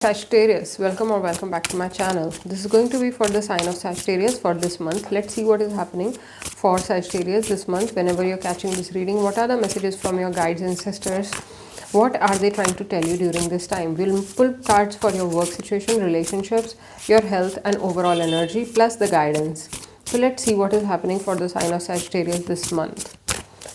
Sagittarius, welcome or welcome back to my channel. This is going to be for the sign of Sagittarius for this month. Let's see what is happening for Sagittarius this month. Whenever you're catching this reading, what are the messages from your guides and sisters? What are they trying to tell you during this time? We'll pull cards for your work situation, relationships, your health and overall energy, plus the guidance. So let's see what is happening for the sign of Sagittarius this month.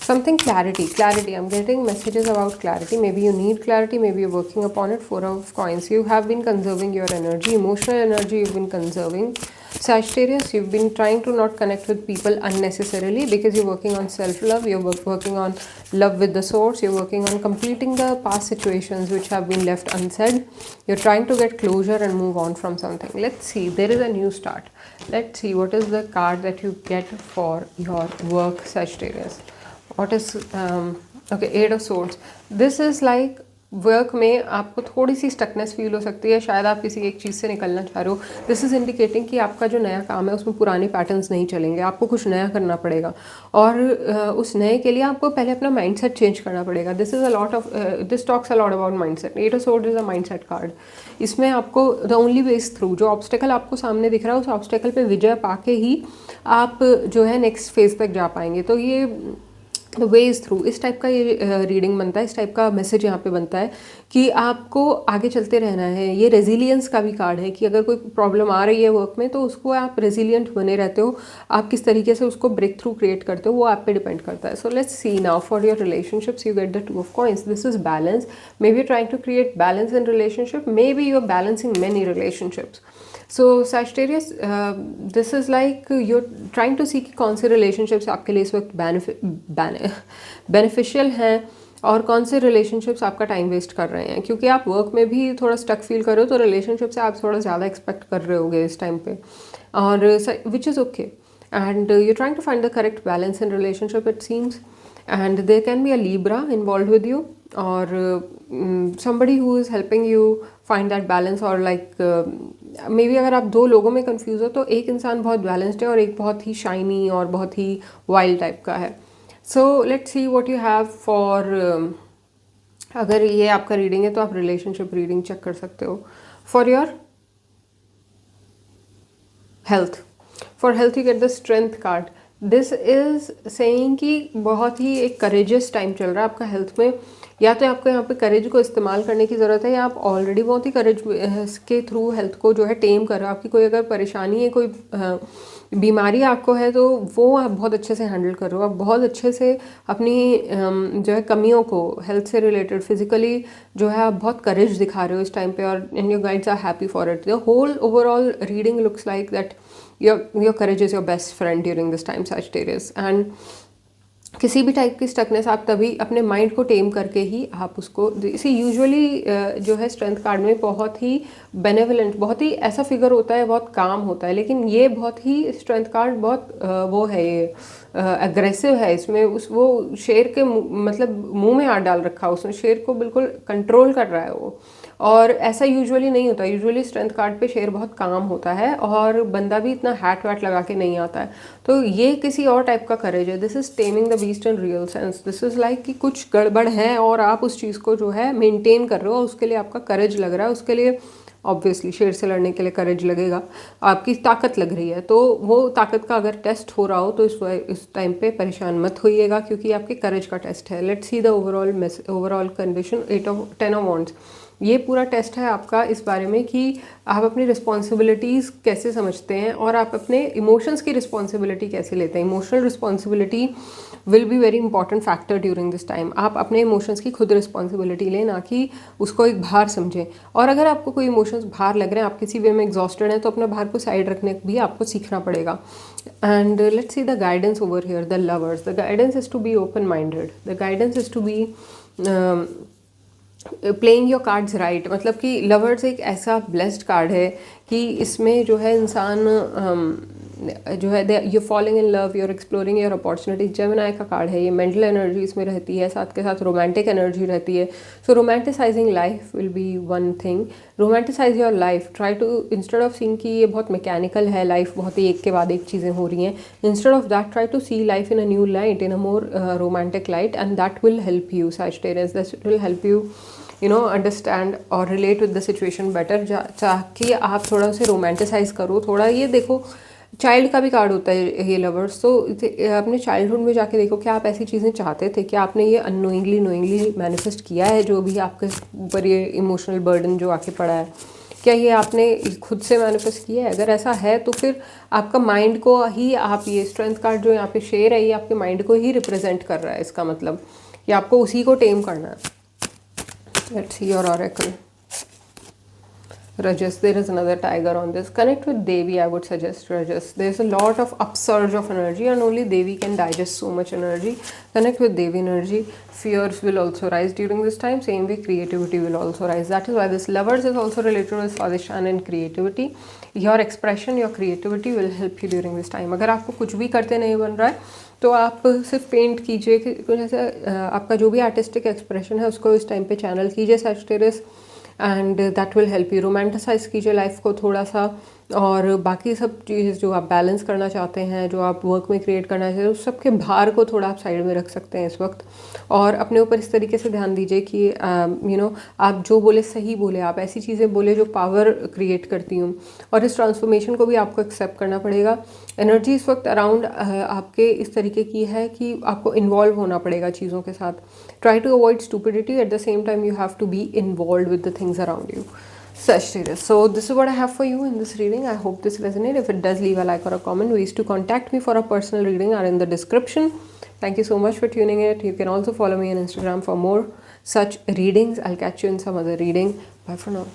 Something clarity. I'm getting messages about clarity. Maybe you need clarity, maybe you're working upon it. Four of coins. You have been conserving your energy, emotional energy you've been conserving. Sagittarius, you've been trying to not connect with people unnecessarily because you're working on self-love, you're working on love with the source, you're working on completing the past situations which have been left unsaid. You're trying to get closure and move on from something. Let's see, there is a new start. Let's see what is the card that you get for your work, Sagittarius. What is okay, eight of swords. This is like work में आपको थोड़ी सी stuckness feel हो सकती है, शायद आप किसी एक चीज़ से निकलना चाह रहे हो. दिस इज़ इंडिकेटिंग कि आपका जो नया काम है उसमें पुराने पैटर्न्स नहीं चलेंगे, आपको कुछ नया करना पड़ेगा और उस नए के लिए आपको पहले अपना माइंडसेट चेंज करना पड़ेगा. This is a lot of this talks a lot about mindset. Eight of swords is a mindset card. इसमें आपको द ओनली वेज थ्रू, जो ऑब्स्टेकल आपको सामने दिख रहा है उस ऑब्स्टेकल पे विजय पाके ही आप जो है नेक्स्ट फेज तक जा पाएंगे. तो ये वेज थ्रू, इस टाइप का ये रीडिंग बनता है, इस टाइप का मैसेज यहाँ पे बनता है कि आपको आगे चलते रहना है. ये रेजिलियंस का भी कार्ड है कि अगर कोई प्रॉब्लम आ रही है वर्क में तो उसको आप रेजिलियंट बने रहते हो. आप किस तरीके से उसको ब्रेक थ्रू क्रिएट करते हो वो आप पे डिपेंड करता है. So let's see now for your relationships you get the two of coins. This is balance. Maybe trying to create balance in relationship, maybe you are balancing many relationships. So Sagittarius, this is like you trying to see कि कौन से relationships आपके लिए इस वक्त beneficial हैं और कौन से रिलेशनशिप्स आपका टाइम वेस्ट कर रहे हैं. क्योंकि आप वर्क में भी थोड़ा स्टक फील कर रहे हो तो रिलेशनशिप से आप थोड़ा ज़्यादा एक्सपेक्ट कर रहे होगे इस टाइम पे, और which is okay. And you trying to find the correct balance in relationship it seems. And there can be a Libra involved with you, or somebody who is helping you find that balance, or like maybe अगर आप दो लोगों में confuse हो तो एक इंसान बहुत बैलेंस्ड है और एक बहुत ही शाइनी और बहुत ही वाइल्ड टाइप का है. So let's see what you have for. अगर ये आपका रीडिंग है तो आप रिलेशनशिप रीडिंग चेक कर सकते हो. For your health, for health you get the strength card. This is saying कि बहुत ही एक करेजियस टाइम चल रहा है आपका हेल्थ में. या तो आपको यहाँ पे करेज को इस्तेमाल करने की ज़रूरत है, या आप ऑलरेडी बहुत ही करेज के थ्रू हेल्थ को जो है टेम कर रहे हो. आपकी कोई अगर परेशानी है, कोई बीमारी आपको है तो वो आप बहुत अच्छे से हैंडल कर रहे हो. आप बहुत अच्छे से अपनी जो है कमियों को हेल्थ से रिलेटेड फिजिकली जो है आप बहुत करेज दिखा रहे हो इस टाइम पे, और and your guides are happy for it. The whole overall reading looks like that your courage is your best friend during this time, Sagittarius. And किसी भी टाइप की स्टकनेस आप तभी अपने माइंड को टेम करके ही आप उसको, इसे यूजुअली जो है स्ट्रेंथ कार्ड में बहुत ही बेनेवलेंट, बहुत ही ऐसा फिगर होता है, बहुत काम होता है. लेकिन ये बहुत ही स्ट्रेंथ कार्ड बहुत वो है, ये एग्रेसिव है. इसमें उस वो शेर के मतलब मुंह में हाथ डाल रखा है उसने, शेर को बिल्कुल कंट्रोल कर रहा है वो. और ऐसा यूजुअली नहीं होता. यूजुअली स्ट्रेंथ कार्ड पे शेर बहुत काम होता है और बंदा भी इतना हैट वैट लगा के नहीं आता है. तो ये किसी और टाइप का करेज है. This is taming the beast in real sense. This is like कि कुछ गड़बड़ है और आप उस चीज़ को जो है मेंटेन कर रहे हो, उसके लिए आपका करेज लग रहा है. उसके लिए ऑब्वियसली शेर से लड़ने के लिए करेज लगेगा, आपकी ताकत लग रही है. तो वो ताकत का अगर टेस्ट हो रहा हो तो इस टाइम पे परेशान मत होइएगा, क्योंकि आपके करेज का टेस्ट है. Let's see the overall condition. 10 of wands. ये पूरा टेस्ट है आपका इस बारे में कि आप अपनी रिस्पॉन्सिबिलिटीज़ कैसे समझते हैं और आप अपने इमोशंस की रिस्पॉन्सिबिलिटी कैसे लेते हैं. Emotional responsibility will be very important factor during this time. आप अपने इमोशंस की खुद रिस्पॉन्सिबिलिटी लें, ना कि उसको एक भार समझें. और अगर आपको कोई इमोशंस भार लग रहे हैं, आप किसी वे में एग्जॉस्टेड हैं, तो अपने भार को साइड रखने भी आपको सीखना पड़ेगा. And let's see the guidance over here. The lovers. The guidance is to be open minded. The guidance is to be playing your cards right. मतलब कि लवर्स एक ऐसा ब्लेस्ड कार्ड है कि इसमें जो है इंसान जो है you falling in love, you're exploring your opportunities. Gemini का कार्ड है ये. मेंटल एनर्जी इसमें रहती है, साथ के साथ रोमांटिक एनर्जी रहती है. So romanticising life will be one thing. Romanticise your life. Try to, instead of seeing कि ये बहुत मैकेनिकल है, लाइफ बहुत ही एक के बाद एक चीज़ें हो रही हैं, instead of that try to see life in a new light, in a more romantic light, and that will help you, Sagittarius. That will help you understand और relate with the situation better, ताकि आप थोड़ा उसे romanticise करो थोड़ा। ये देखो child का भी कार्ड होता है ये लवर्स, तो अपने चाइल्डहुड में जाके देखो क्या आप ऐसी चीज़ें चाहते थे, क्या आपने ये नोइंगली मैनिफेस्ट किया है जो भी आपके ऊपर ये इमोशनल बर्डन जो आके पड़ा है, क्या ये आपने खुद से मैनिफेस्ट किया है? अगर ऐसा है तो फिर आपका माइंड को ही, आप ये स्ट्रेंथ कार्ड जो यहाँ पे शेयर है ये आपके माइंड को ही रिप्रेजेंट कर रहा है। इसका मतलब कि आपको उसी को टेम करना है। Let's see your oracle Rajas. There is another tiger on this. Connect with Devi, I would suggest, Rajas. There's a lot of upsurge of energy and only Devi can digest so much energy. Connect with Devi energy. Fears will also rise during this time. Same way creativity will also rise. That is why this lovers is also related with Swadhishan and creativity. Your expression, your creativity will help you during this time. अगर आपको कुछ भी करते नहीं बन रहा है तो आप सिर्फ पेंट कीजिए, कुछ ऐसा आपका जो भी आर्टिस्टिक एक्सप्रेशन है उसको इस टाइम पे चैनल कीजिए Sagittarius, and that will help you. Romanticise कीजिए लाइफ को थोड़ा सा, और बाकी सब चीज़ जो आप बैलेंस करना चाहते हैं, जो आप वर्क में क्रिएट करना चाहते हैं, उस सब के भार को थोड़ा आप साइड में रख सकते हैं इस वक्त, और अपने ऊपर इस तरीके से ध्यान दीजिए कि आप जो बोले सही बोले, आप ऐसी चीज़ें बोले जो पावर क्रिएट करती हूँ, और इस ट्रांसफॉर्मेशन को भी आपको एक्सेप्ट करना पड़ेगा। एनर्जी इस वक्त अराउंड आपके इस तरीके की है कि आपको इन्वॉल्व होना पड़ेगा चीज़ों के साथ। Try to avoid stupidity, at the same time you have to be involve with the things around you. Sagittarius. So this is what I have for you in this reading. I hope this resonates. If it does, leave a like or a comment. Ways to contact me for a personal reading are in the description. Thank you so much for tuning in. You can also follow me on Instagram for more such readings. I'll catch you in some other reading. Bye for now.